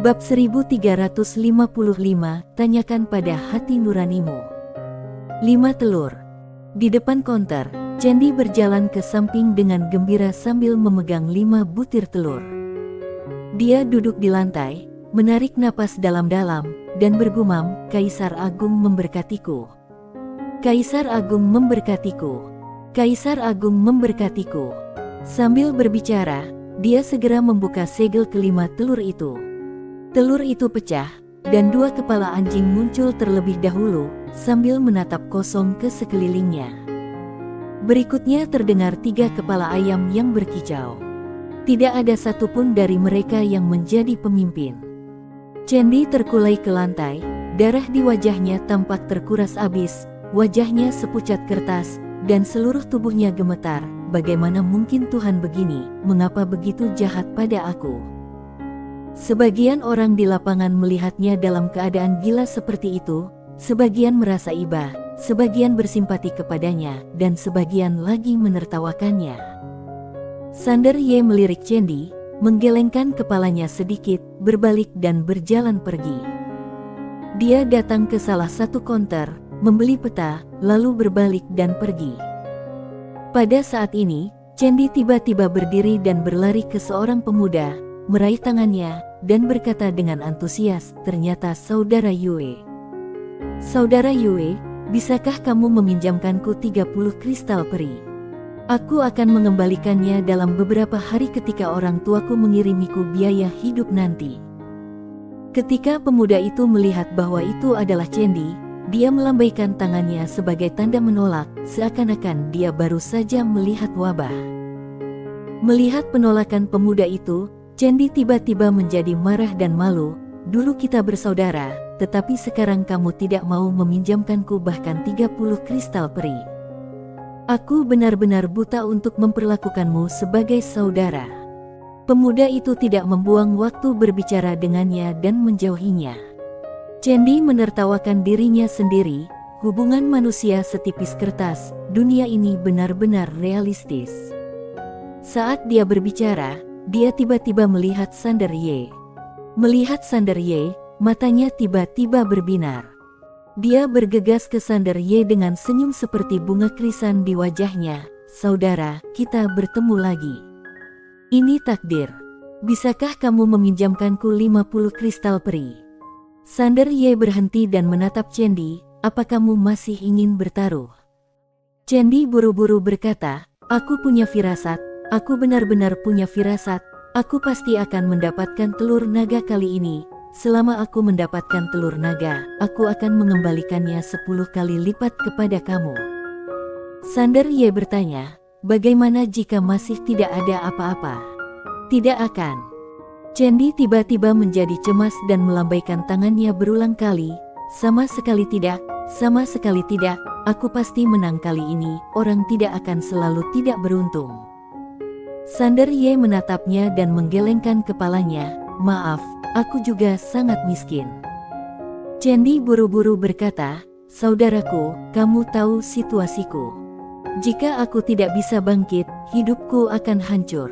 Bab 1355, tanyakan pada hati nuranimu. 5 telur. Di depan konter, Candy berjalan ke samping dengan gembira sambil memegang 5 butir telur. Dia duduk di lantai, menarik napas dalam-dalam, dan bergumam, "Kaisar Agung memberkatiku. Kaisar Agung memberkatiku. Kaisar Agung memberkatiku." Sambil berbicara, dia segera membuka segel kelima telur itu. Telur itu pecah, dan 2 kepala anjing muncul terlebih dahulu, sambil menatap kosong ke sekelilingnya. Berikutnya terdengar 3 kepala ayam yang berkicau. Tidak ada satupun dari mereka yang menjadi pemimpin. Candy terkulai ke lantai, darah di wajahnya tampak terkuras abis, wajahnya sepucat kertas, dan seluruh tubuhnya gemetar. Bagaimana mungkin Tuhan begini, mengapa begitu jahat pada aku? Sebagian orang di lapangan melihatnya dalam keadaan gila seperti itu, sebagian merasa iba, sebagian bersimpati kepadanya, dan sebagian lagi menertawakannya. Sander Ye melirik Candy, menggelengkan kepalanya sedikit, berbalik dan berjalan pergi. Dia datang ke salah satu konter, membeli peta, lalu berbalik dan pergi. Pada saat ini, Candy tiba-tiba berdiri dan berlari ke seorang pemuda, meraih tangannya, dan berkata dengan antusias, "Ternyata Saudara Yue. Saudara Yue, bisakah kamu meminjamkanku 30 kristal peri? Aku akan mengembalikannya dalam beberapa hari ketika orang tuaku mengirimiku biaya hidup nanti." Ketika pemuda itu melihat bahwa itu adalah Candy, dia melambaikan tangannya sebagai tanda menolak, seakan-akan dia baru saja melihat wabah. Melihat penolakan pemuda itu, Candy tiba-tiba menjadi marah dan malu. "Dulu kita bersaudara, tetapi sekarang kamu tidak mau meminjamkanku bahkan 30 kristal peri. Aku benar-benar buta untuk memperlakukanmu sebagai saudara." Pemuda itu tidak membuang waktu berbicara dengannya dan menjauhinya. Candy menertawakan dirinya sendiri, hubungan manusia setipis kertas, dunia ini benar-benar realistis. Saat dia berbicara, dia tiba-tiba melihat Sander Ye. Melihat Sander Ye, matanya tiba-tiba berbinar. Dia bergegas ke Sander Ye dengan senyum seperti bunga krisan di wajahnya. "Saudara, kita bertemu lagi. Ini takdir. Bisakah kamu meminjamkanku 50 kristal peri?" Sander Ye berhenti dan menatap Candy. "Apa kamu masih ingin bertaruh?" Candy buru-buru berkata, "Aku punya firasat. Aku benar-benar punya firasat, aku pasti akan mendapatkan telur naga kali ini. Selama aku mendapatkan telur naga, aku akan mengembalikannya 10 kali lipat kepada kamu." Sander Ye bertanya, "Bagaimana jika masih tidak ada apa-apa?" "Tidak akan." Candy tiba-tiba menjadi cemas dan melambaikan tangannya berulang kali. "Sama sekali tidak, sama sekali tidak, aku pasti menang kali ini, orang tidak akan selalu tidak beruntung." Sander Ye menatapnya dan menggelengkan kepalanya. "Maaf, aku juga sangat miskin." Candy buru-buru berkata, "Saudaraku, kamu tahu situasiku. Jika aku tidak bisa bangkit, hidupku akan hancur."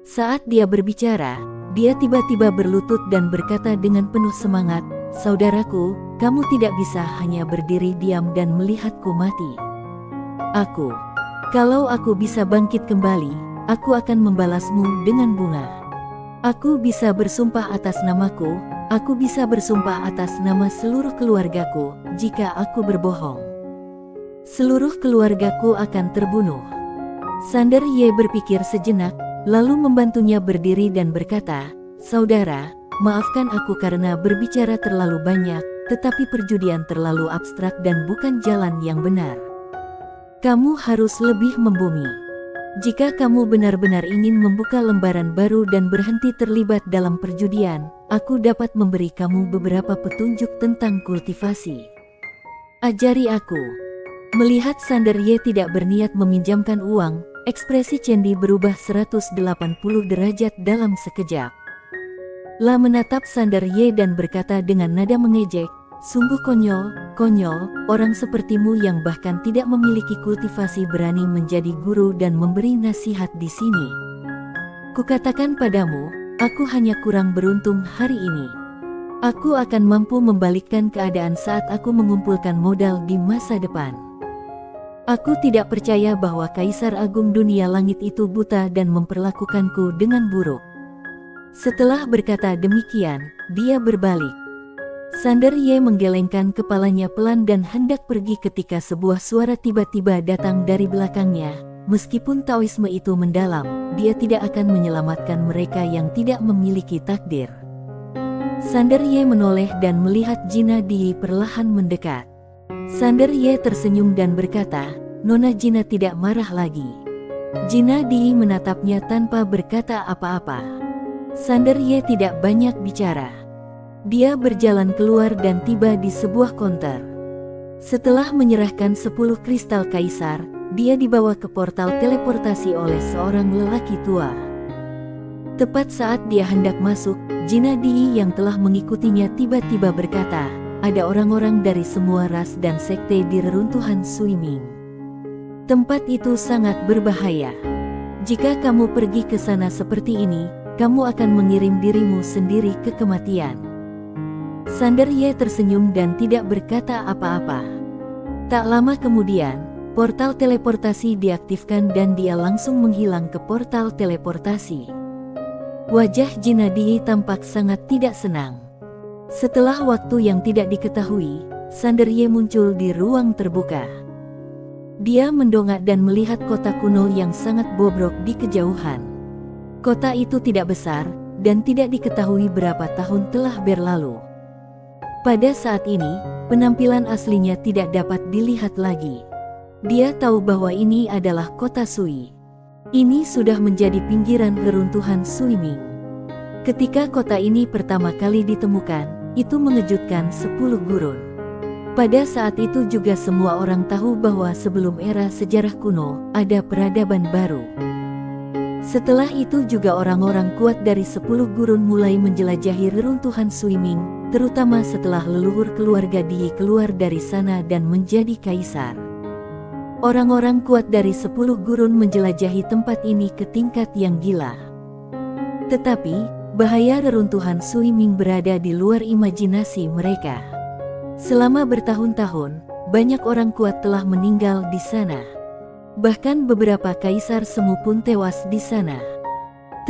Saat dia berbicara, dia tiba-tiba berlutut dan berkata dengan penuh semangat, "Saudaraku, kamu tidak bisa hanya berdiri diam dan melihatku mati. Kalau aku bisa bangkit kembali, aku akan membalasmu dengan bunga. Aku bisa bersumpah atas namaku, aku bisa bersumpah atas nama seluruh keluargaku, jika aku berbohong, seluruh keluargaku akan terbunuh." Sander Ye berpikir sejenak, lalu membantunya berdiri dan berkata, "Saudara, maafkan aku karena berbicara terlalu banyak, tetapi perjudian terlalu abstrak dan bukan jalan yang benar. Kamu harus lebih membumi. Jika kamu benar-benar ingin membuka lembaran baru dan berhenti terlibat dalam perjudian, aku dapat memberi kamu beberapa petunjuk tentang kultivasi. Ajari aku." Melihat Sander Ye tidak berniat meminjamkan uang, ekspresi Candy berubah 180 derajat dalam sekejap. La menatap Sander Ye dan berkata dengan nada mengejek, "Sungguh konyol, orang sepertimu yang bahkan tidak memiliki kultivasi berani menjadi guru dan memberi nasihat di sini. Kukatakan padamu, Aku hanya kurang beruntung hari ini. Aku akan mampu membalikkan keadaan saat aku mengumpulkan modal di masa depan. Aku tidak percaya bahwa Kaisar Agung Dunia Langit itu buta dan memperlakukanku dengan buruk. Setelah berkata demikian, dia berbalik. Sander Ye menggelengkan kepalanya pelan dan hendak pergi ketika sebuah suara tiba-tiba datang dari belakangnya. Meskipun Taoisme itu mendalam, dia tidak akan menyelamatkan mereka yang tidak memiliki takdir. Sander Ye menoleh dan melihat Jina Di perlahan mendekat. Sander Ye tersenyum dan berkata, "Nona Jina tidak marah lagi." Jina Di menatapnya tanpa berkata apa-apa. Sander Ye tidak banyak bicara. Dia berjalan keluar dan tiba di sebuah konter. Setelah menyerahkan 10 kristal kaisar, dia dibawa ke portal teleportasi oleh seorang lelaki tua. Tepat saat dia hendak masuk, Jina Di yang telah mengikutinya tiba-tiba berkata, "Ada orang-orang dari semua ras dan sekte di reruntuhan Suiming. Tempat itu sangat berbahaya. Jika kamu pergi ke sana seperti ini, kamu akan mengirim dirimu sendiri ke kematian." Sander Ye tersenyum dan tidak berkata apa-apa. Tak lama kemudian, portal teleportasi diaktifkan dan dia langsung menghilang ke portal teleportasi. Wajah Jina Di tampak sangat tidak senang. Setelah waktu yang tidak diketahui, Sander Ye muncul di ruang terbuka. Dia mendongak dan melihat kota kuno yang sangat bobrok di kejauhan. Kota itu tidak besar, dan tidak diketahui berapa tahun telah berlalu. Pada saat ini, penampilan aslinya tidak dapat dilihat lagi. Dia tahu bahwa ini adalah kota Sui. Ini sudah menjadi pinggiran reruntuhan Suiming. Ketika kota ini pertama kali ditemukan, itu mengejutkan 10 gurun. Pada saat itu juga semua orang tahu bahwa sebelum era sejarah kuno, ada peradaban baru. Setelah itu juga orang-orang kuat dari 10 gurun mulai menjelajahi reruntuhan Suiming, terutama setelah leluhur keluarga Di keluar dari sana dan menjadi kaisar. Orang-orang kuat dari 10 gurun menjelajahi tempat ini ke tingkat yang gila. Tetapi, bahaya reruntuhan Suiming berada di luar imajinasi mereka. Selama bertahun-tahun, banyak orang kuat telah meninggal di sana. Bahkan beberapa kaisar semu pun tewas di sana.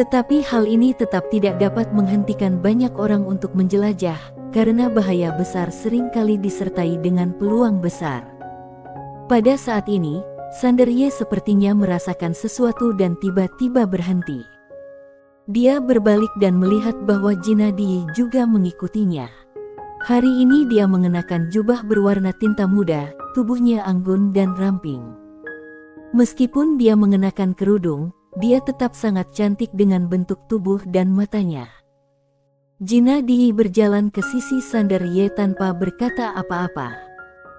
Tetapi hal ini tetap tidak dapat menghentikan banyak orang untuk menjelajah, karena bahaya besar seringkali disertai dengan peluang besar. Pada saat ini, Sander Ye sepertinya merasakan sesuatu dan tiba-tiba berhenti. Dia berbalik dan melihat bahwa Jina Di juga mengikutinya. Hari ini dia mengenakan jubah berwarna tinta muda, tubuhnya anggun dan ramping. Meskipun dia mengenakan kerudung, dia tetap sangat cantik dengan bentuk tubuh dan matanya. Jina Di berjalan ke sisi Sander Ye tanpa berkata apa-apa.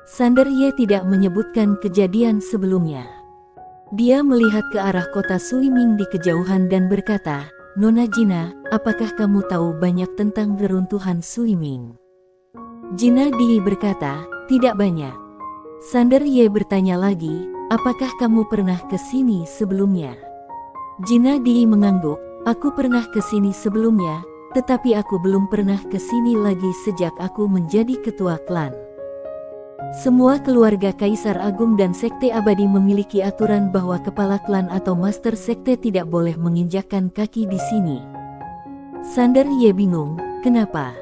Sander Ye tidak menyebutkan kejadian sebelumnya. Dia melihat ke arah kota Suiming di kejauhan dan berkata, "Nona Jina, apakah kamu tahu banyak tentang reruntuhan Suiming?" Jina Di berkata, "Tidak banyak." Sander Ye bertanya lagi, "Apakah kamu pernah ke sini sebelumnya?" Jina Di mengangguk, "Aku pernah ke sini sebelumnya, tetapi aku belum pernah ke sini lagi sejak aku menjadi ketua klan." Semua keluarga Kaisar Agung dan Sekte Abadi memiliki aturan bahwa kepala klan atau master sekte tidak boleh menginjakkan kaki di sini. Sander Ye bingung, kenapa?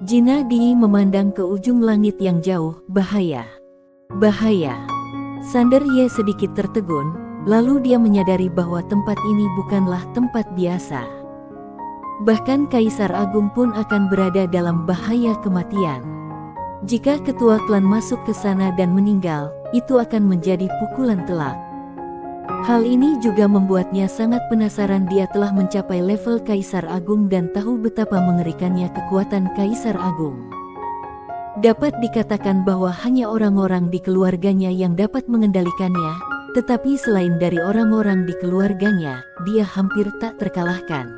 Jina Di memandang ke ujung langit yang jauh, bahaya. Bahaya. Sander Ye sedikit tertegun, lalu dia menyadari bahwa tempat ini bukanlah tempat biasa. Bahkan Kaisar Agung pun akan berada dalam bahaya kematian. Jika ketua klan masuk ke sana dan meninggal, itu akan menjadi pukulan telak. Hal ini juga membuatnya sangat penasaran. Dia telah mencapai level Kaisar Agung dan tahu betapa mengerikannya kekuatan Kaisar Agung. Dapat dikatakan bahwa hanya orang-orang di keluarganya yang dapat mengendalikannya, tetapi selain dari orang-orang di keluarganya, dia hampir tak terkalahkan.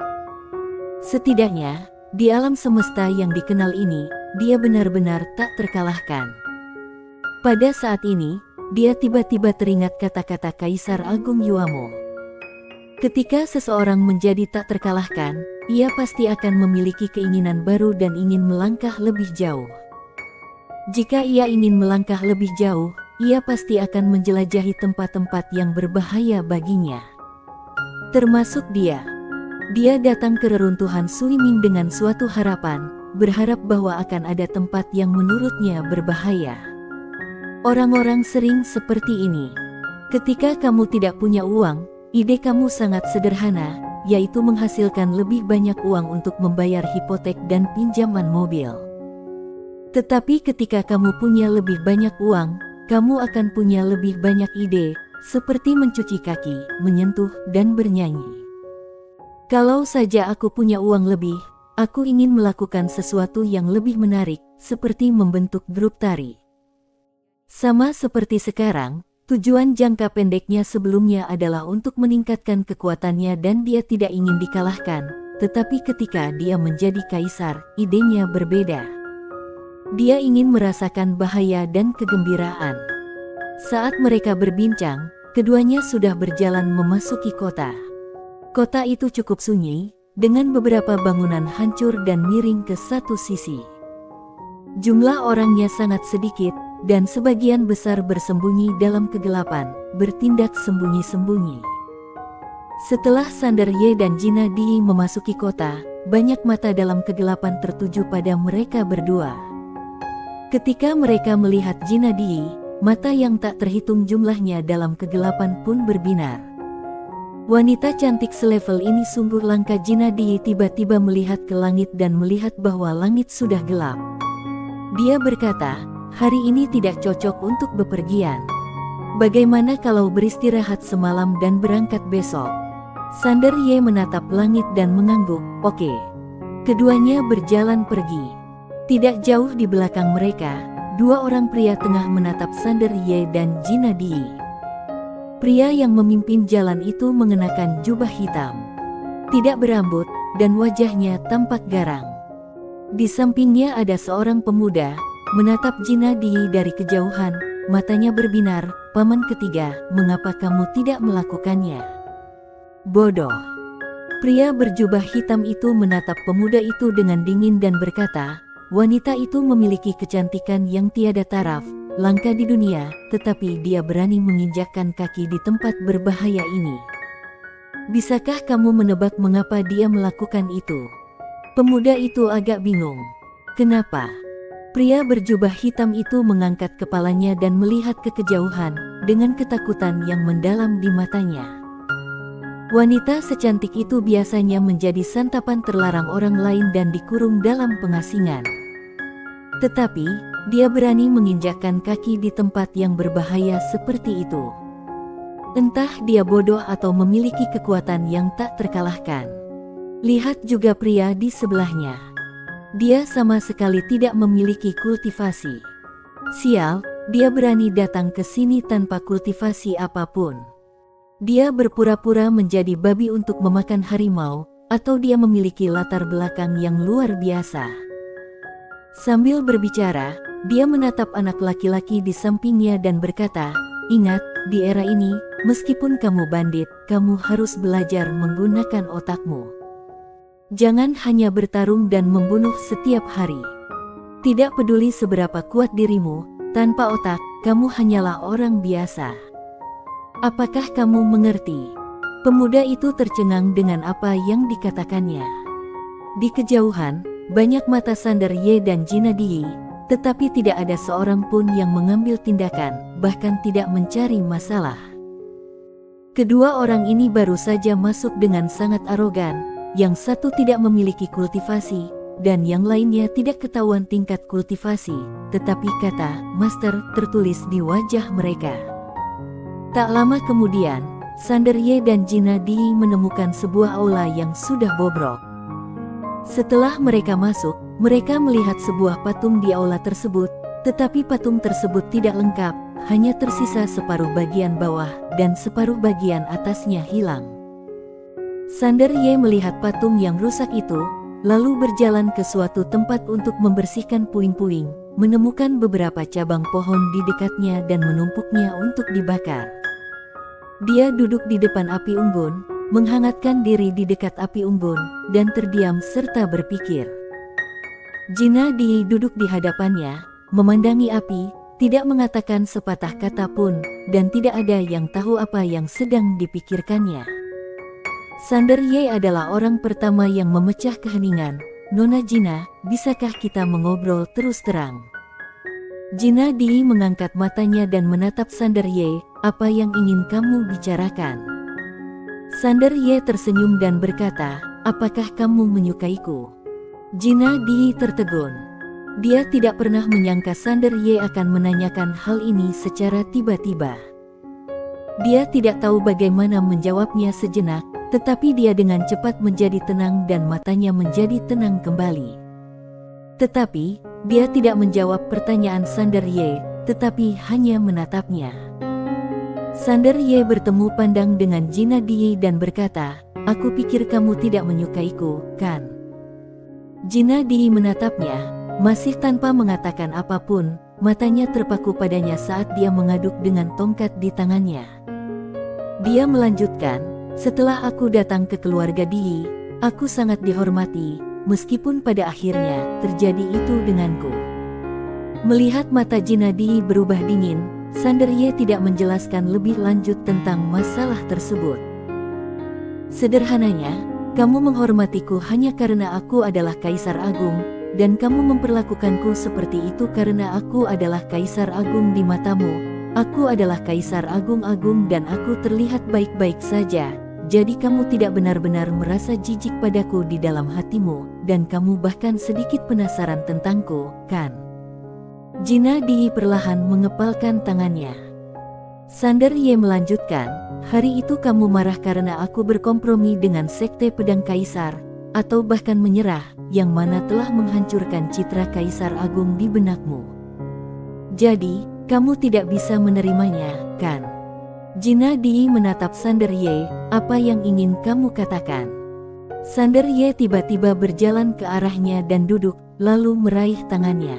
Setidaknya, di alam semesta yang dikenal ini, dia benar-benar tak terkalahkan. Pada saat ini, dia tiba-tiba teringat kata-kata Kaisar Agung Yuamo. Ketika seseorang menjadi tak terkalahkan, ia pasti akan memiliki keinginan baru dan ingin melangkah lebih jauh. Jika ia ingin melangkah lebih jauh, ia pasti akan menjelajahi tempat-tempat yang berbahaya baginya. Termasuk dia. Dia datang ke reruntuhan Suiming dengan suatu harapan, berharap bahwa akan ada tempat yang menurutnya berbahaya. Orang-orang sering seperti ini. Ketika kamu tidak punya uang, ide kamu sangat sederhana, yaitu menghasilkan lebih banyak uang untuk membayar hipotek dan pinjaman mobil. Tetapi ketika kamu punya lebih banyak uang, kamu akan punya lebih banyak ide, seperti mencuci kaki, menyentuh, dan bernyanyi. Kalau saja aku punya uang lebih, aku ingin melakukan sesuatu yang lebih menarik, seperti membentuk grup tari. Sama seperti sekarang, tujuan jangka pendeknya sebelumnya adalah untuk meningkatkan kekuatannya dan dia tidak ingin dikalahkan, tetapi ketika dia menjadi kaisar, idenya berbeda. Dia ingin merasakan bahaya dan kegembiraan. Saat mereka berbincang, keduanya sudah berjalan memasuki kota. Kota itu cukup sunyi, dengan beberapa bangunan hancur dan miring ke satu sisi. Jumlah orangnya sangat sedikit, dan sebagian besar bersembunyi dalam kegelapan, bertindak sembunyi-sembunyi. Setelah Sander Ye dan Jina Di memasuki kota, banyak mata dalam kegelapan tertuju pada mereka berdua. Ketika mereka melihat Jina Di, mata yang tak terhitung jumlahnya dalam kegelapan pun berbinar. Wanita cantik selevel ini sungguh langka. Jina Di tiba-tiba melihat ke langit dan melihat bahwa langit sudah gelap. Dia berkata, hari ini tidak cocok untuk bepergian. Bagaimana kalau beristirahat semalam dan berangkat besok? Sander Ye menatap langit dan mengangguk, oke. Keduanya berjalan pergi. Tidak jauh di belakang mereka, dua orang pria tengah menatap Sander Ye dan Jina Di. Pria yang memimpin jalan itu mengenakan jubah hitam, tidak berambut, dan wajahnya tampak garang. Di sampingnya ada seorang pemuda, menatap Jina Di dari kejauhan, matanya berbinar, paman ketiga, mengapa kamu tidak melakukannya? Bodoh. Pria berjubah hitam itu menatap pemuda itu dengan dingin dan berkata, wanita itu memiliki kecantikan yang tiada taraf, langka di dunia, tetapi dia berani menginjakkan kaki di tempat berbahaya ini. Bisakah kamu menebak mengapa dia melakukan itu? Pemuda itu agak bingung. Kenapa? Pria berjubah hitam itu mengangkat kepalanya dan melihat ke kejauhan, dengan ketakutan yang mendalam di matanya. Wanita secantik itu biasanya menjadi santapan terlarang orang lain dan dikurung dalam pengasingan. Tetapi, dia berani menginjakkan kaki di tempat yang berbahaya seperti itu. Entah dia bodoh atau memiliki kekuatan yang tak terkalahkan. Lihat juga pria di sebelahnya. Dia sama sekali tidak memiliki kultivasi. Sial, dia berani datang ke sini tanpa kultivasi apapun. Dia berpura-pura menjadi babi untuk memakan harimau, atau dia memiliki latar belakang yang luar biasa. Sambil berbicara, dia menatap anak laki-laki di sampingnya dan berkata, ingat, di era ini, meskipun kamu bandit, kamu harus belajar menggunakan otakmu. Jangan hanya bertarung dan membunuh setiap hari. Tidak peduli seberapa kuat dirimu, tanpa otak, kamu hanyalah orang biasa. Apakah kamu mengerti? Pemuda itu tercengang dengan apa yang dikatakannya. Di kejauhan, banyak mata Sander Ye dan Jina Di, tetapi tidak ada seorang pun yang mengambil tindakan, bahkan tidak mencari masalah. Kedua orang ini baru saja masuk dengan sangat arogan, yang satu tidak memiliki kultivasi, dan yang lainnya tidak ketahuan tingkat kultivasi, tetapi kata "Master" tertulis di wajah mereka. Tak lama kemudian, Sander Ye dan Jina Di menemukan sebuah aula yang sudah bobrok. Setelah mereka masuk, mereka melihat sebuah patung di aula tersebut, tetapi patung tersebut tidak lengkap, hanya tersisa separuh bagian bawah, dan separuh bagian atasnya hilang. Sander Ye melihat patung yang rusak itu, lalu berjalan ke suatu tempat untuk membersihkan puing-puing, menemukan beberapa cabang pohon di dekatnya dan menumpuknya untuk dibakar. Dia duduk di depan api unggun, menghangatkan diri di dekat api unggun, dan terdiam serta berpikir. Jina Di duduk di hadapannya, memandangi api, tidak mengatakan sepatah kata pun, dan tidak ada yang tahu apa yang sedang dipikirkannya. Sander Ye adalah orang pertama yang memecah keheningan. Nona Jina, bisakah kita mengobrol terus terang? Jina Di mengangkat matanya dan menatap Sander Ye, apa yang ingin kamu bicarakan? Sander Ye tersenyum dan berkata, apakah kamu menyukaiku? Jina Di tertegun. Dia tidak pernah menyangka Sander Ye akan menanyakan hal ini secara tiba-tiba. Dia tidak tahu bagaimana menjawabnya sejenak, tetapi dia dengan cepat menjadi tenang dan matanya menjadi tenang kembali. Tetapi, dia tidak menjawab pertanyaan Sander Ye, tetapi hanya menatapnya. Sander Ye bertemu pandang dengan Jina Di dan berkata, aku pikir kamu tidak menyukaiku, kan? Jina Di menatapnya, masih tanpa mengatakan apapun, matanya terpaku padanya saat dia mengaduk dengan tongkat di tangannya. Dia melanjutkan, setelah aku datang ke keluarga Di, aku sangat dihormati, meskipun pada akhirnya terjadi itu denganku. Melihat mata Jina Di berubah dingin, Sander Ye tidak menjelaskan lebih lanjut tentang masalah tersebut. Sederhananya, kamu menghormatiku hanya karena aku adalah Kaisar Agung, dan kamu memperlakukanku seperti itu karena aku adalah Kaisar Agung di matamu. Aku adalah Kaisar Agung-agung dan aku terlihat baik-baik saja. Jadi kamu tidak benar-benar merasa jijik padaku di dalam hatimu, dan kamu bahkan sedikit penasaran tentangku, kan? Jina Di perlahan mengepalkan tangannya. Sander Ye melanjutkan, hari itu kamu marah karena aku berkompromi dengan sekte pedang Kaisar, atau bahkan menyerah, yang mana telah menghancurkan citra Kaisar Agung di benakmu. Jadi, kamu tidak bisa menerimanya, kan? Jina Di menatap Sander Ye, apa yang ingin kamu katakan? Sander Ye tiba-tiba berjalan ke arahnya dan duduk, lalu meraih tangannya.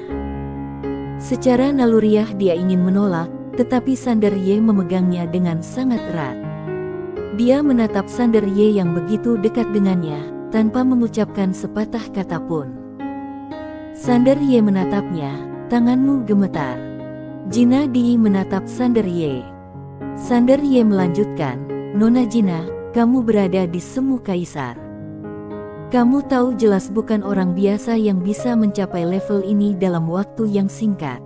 Secara naluriah dia ingin menolak, tetapi Sander Ye memegangnya dengan sangat erat. Dia menatap Sander Ye yang begitu dekat dengannya, tanpa mengucapkan sepatah kata pun. Sander Ye menatapnya, tanganmu gemetar. Jina Di menatap Sander Ye. Sander Ye melanjutkan, Nona Jina, kamu berada di semu Kaisar. Kamu tahu jelas bukan orang biasa yang bisa mencapai level ini dalam waktu yang singkat.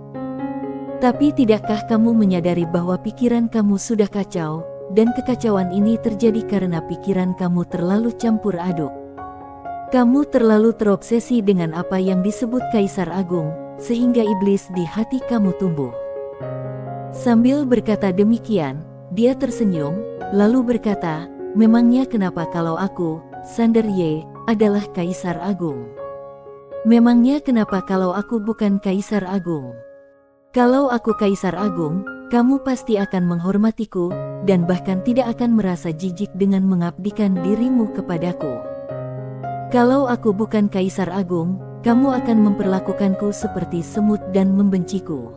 Tapi tidakkah kamu menyadari bahwa pikiran kamu sudah kacau, dan kekacauan ini terjadi karena pikiran kamu terlalu campur aduk. Kamu terlalu terobsesi dengan apa yang disebut Kaisar Agung, sehingga iblis di hati kamu tumbuh. Sambil berkata demikian, dia tersenyum, lalu berkata, memangnya kenapa kalau aku, Sander Ye, adalah Kaisar Agung? Memangnya kenapa kalau aku bukan Kaisar Agung? Kalau aku Kaisar Agung, kamu pasti akan menghormatiku, dan bahkan tidak akan merasa jijik dengan mengabdikan dirimu kepadaku. Kalau aku bukan Kaisar Agung, kamu akan memperlakukanku seperti semut dan membenciku.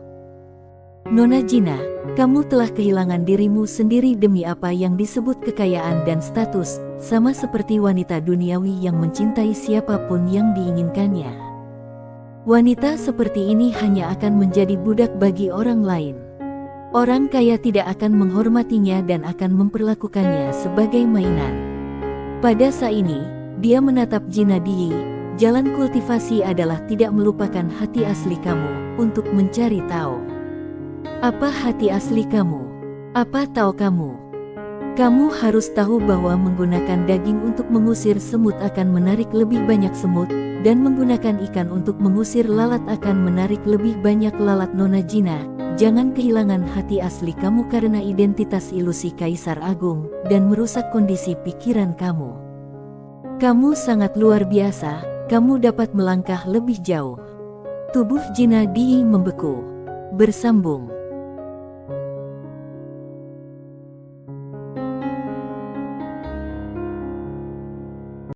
Nona Jina, kamu telah kehilangan dirimu sendiri demi apa yang disebut kekayaan dan status, sama seperti wanita duniawi yang mencintai siapapun yang diinginkannya. Wanita seperti ini hanya akan menjadi budak bagi orang lain. Orang kaya tidak akan menghormatinya dan akan memperlakukannya sebagai mainan. Pada saat ini, dia menatap Jina Di, jalan kultivasi adalah tidak melupakan hati asli kamu, untuk mencari tahu. Apa hati asli kamu? Apa tahu kamu? Kamu harus tahu bahwa menggunakan daging untuk mengusir semut akan menarik lebih banyak semut, dan menggunakan ikan untuk mengusir lalat akan menarik lebih banyak lalat. Nona Jina, jangan kehilangan hati asli kamu karena identitas ilusi Kaisar Agung, dan merusak kondisi pikiran kamu. Kamu sangat luar biasa, kamu dapat melangkah lebih jauh. Tubuh Jina Di membeku. Bersambung.